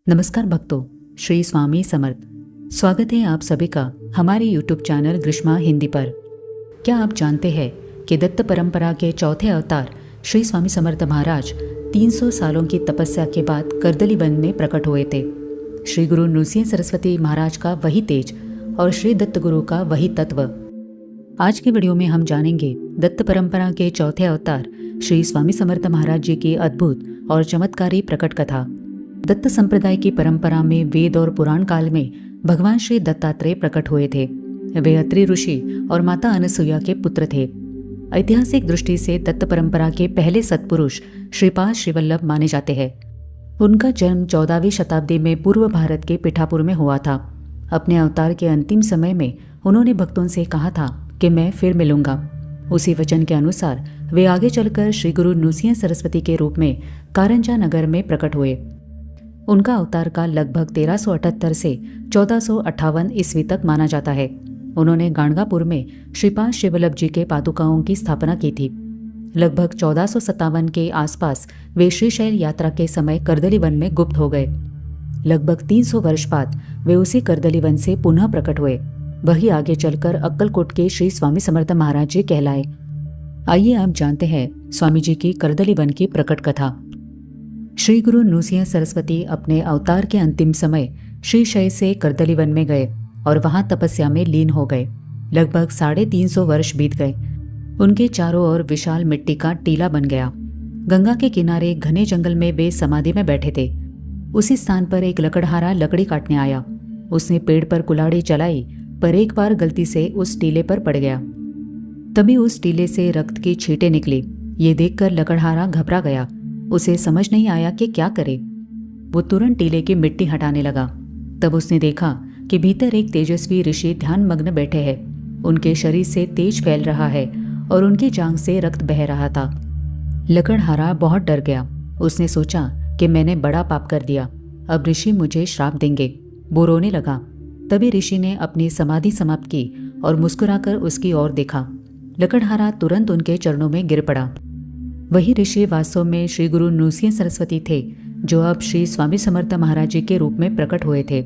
नमस्कार भक्तों, श्री स्वामी समर्थ। स्वागत है आप सभी का हमारे YouTube चैनल ग्रीष्मा हिंदी पर। क्या आप जानते हैं कि दत्त परंपरा के चौथे अवतार श्री स्वामी समर्थ महाराज 300 सालों की तपस्या के बाद करदली वन में प्रकट हुए थे। श्री गुरु नृसिंह सरस्वती महाराज का वही तेज और श्री दत्त गुरु का वही तत्व। आज के वीडियो में हम जानेंगे दत्त परंपरा के चौथे अवतार श्री स्वामी समर्थ महाराज जी की अद्भुत और चमत्कारी प्रकट कथा। दत्त संप्रदाय की परंपरा में वेद और पुराण काल में भगवान श्री दत्तात्रेय प्रकट हुए थे। वे अत्रि ऋषि और माता अनसुया के पुत्र थे। ऐतिहासिक दृष्टि से दत्त परंपरा के पहले सत्पुरुष श्रीपाद श्रीवल्लभ माने जाते हैं। उनका जन्म 14वीं शताब्दी में पूर्व भारत के पिठापुर में हुआ था। अपने अवतार के अंतिम समय में उन्होंने भक्तों से कहा था कि मैं फिर मिलूंगा। उसी वचन के अनुसार वे आगे चलकर श्री गुरु नृसिंह सरस्वती के रूप में कारंजा नगर में प्रकट हुए। उनका अवतार काल लगभग 1378 से 1458 ईस्वी तक माना जाता है। उन्होंने गाणगापुर में श्रीपाद श्रीवल्लभ जी के पादुकाओं की स्थापना की थी। लगभग 1457 के आसपास वे श्रीशैल यात्रा के समय करदली वन में गुप्त हो गए। लगभग 300 वर्ष बाद वे उसी करदली वन से पुनः प्रकट हुए। वही आगे चलकर अक्कलकोट के श्री स्वामी समर्थ महाराज जी कहलाए। आइए आप जानते हैं स्वामी जी की करदली वन की प्रकट कथा। श्री गुरु नृसिंह सरस्वती अपने अवतार के अंतिम समय श्रीशैल से करदली वन में गए और वहां तपस्या में लीन हो गए। लगभग 350 वर्ष बीत गए। उनके चारों ओर विशाल मिट्टी का टीला बन गया। गंगा के किनारे घने जंगल में वे समाधि में बैठे थे। उसी स्थान पर एक लकड़हारा लकड़ी काटने आया। उसने पेड़ पर कुल्हाड़ी चलाई, पर एक बार गलती से उस टीले पर पड़ गया। तभी उस टीले से रक्त की छींटें निकली। ये देखकर लकड़हारा घबरा गया। उसे समझ नहीं आया कि क्या करे। वो तुरंत टीले की मिट्टी हटाने लगा। तब उसने देखा कि भीतर एक तेजस्वी ऋषि ध्यान मग्न बैठे हैं। उनके शरीर से तेज फैल रहा है और उनकी जांघ से रक्त बह रहा था। लकड़हारा बहुत डर गया। उसने सोचा कि मैंने बड़ा पाप कर दिया, अब ऋषि मुझे श्राप देंगे। वो रोने लगा। तभी ऋषि ने अपनी समाधि समाप्त की और मुस्कुराकर उसकी ओर देखा। लकड़हारा तुरंत उनके चरणों में गिर पड़ा। वही ऋषि वास्तव में श्री गुरु नृसिंह सरस्वती थे, जो अब श्री स्वामी समर्थ महाराज जी के रूप में प्रकट हुए थे।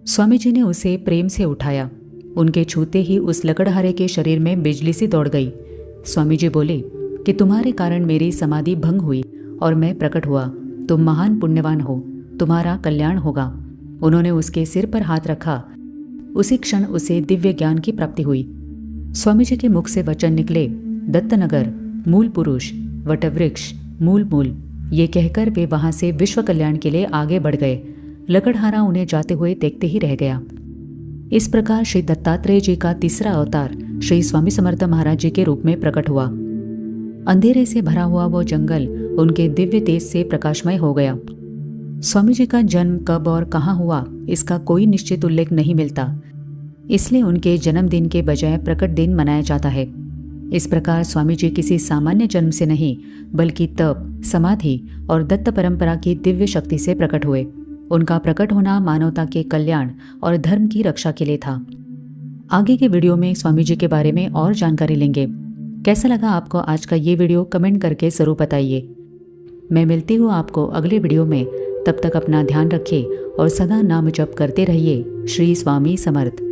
स्वामी जी ने उसे प्रेम से उठाया। उनके छूते ही उस लकड़हारे के शरीर में बिजली सी दौड़ गई। स्वामी जी बोले कि तुम्हारे कारण मेरी समाधि भंग हुई और मैं प्रकट हुआ। तुम महान पुण्यवान हो, तुम्हारा कल्याण होगा। उन्होंने उसके सिर पर हाथ रखा। उसी क्षण उसे दिव्य ज्ञान की प्राप्ति हुई। स्वामी जी के मुख से वचन निकले, दत्तनगर, मूल पुरुष, वटवृक्ष, मूल मूल। ये कहकर वे वहां से विश्व कल्याण के लिए आगे बढ़ गए। लकड़हारा उन्हें जाते हुए देखते ही रह गया। इस प्रकार श्री दत्तात्रेय जी का तीसरा अवतार श्री स्वामी समर्थ महाराज जी के रूप में प्रकट हुआ। अंधेरे से भरा हुआ वो जंगल उनके दिव्य तेज से प्रकाशमय हो गया। स्वामी जी का जन्म कब और कहाँ हुआ, इसका कोई निश्चित उल्लेख नहीं मिलता। इसलिए उनके जन्मदिन के बजाय प्रकट दिन मनाया जाता है। इस प्रकार स्वामी जी किसी सामान्य जन्म से नहीं, बल्कि तप, समाधि और दत्त परंपरा की दिव्य शक्ति से प्रकट हुए। उनका प्रकट होना मानवता के कल्याण और धर्म की रक्षा के लिए था। आगे के वीडियो में स्वामी जी के बारे में और जानकारी लेंगे। कैसा लगा आपको आज का ये वीडियो, कमेंट करके जरूर बताइए। मैं मिलती हूँ आपको अगले वीडियो में। तब तक अपना ध्यान रखिए और सदा नाम जप करते रहिए। श्री स्वामी समर्थ।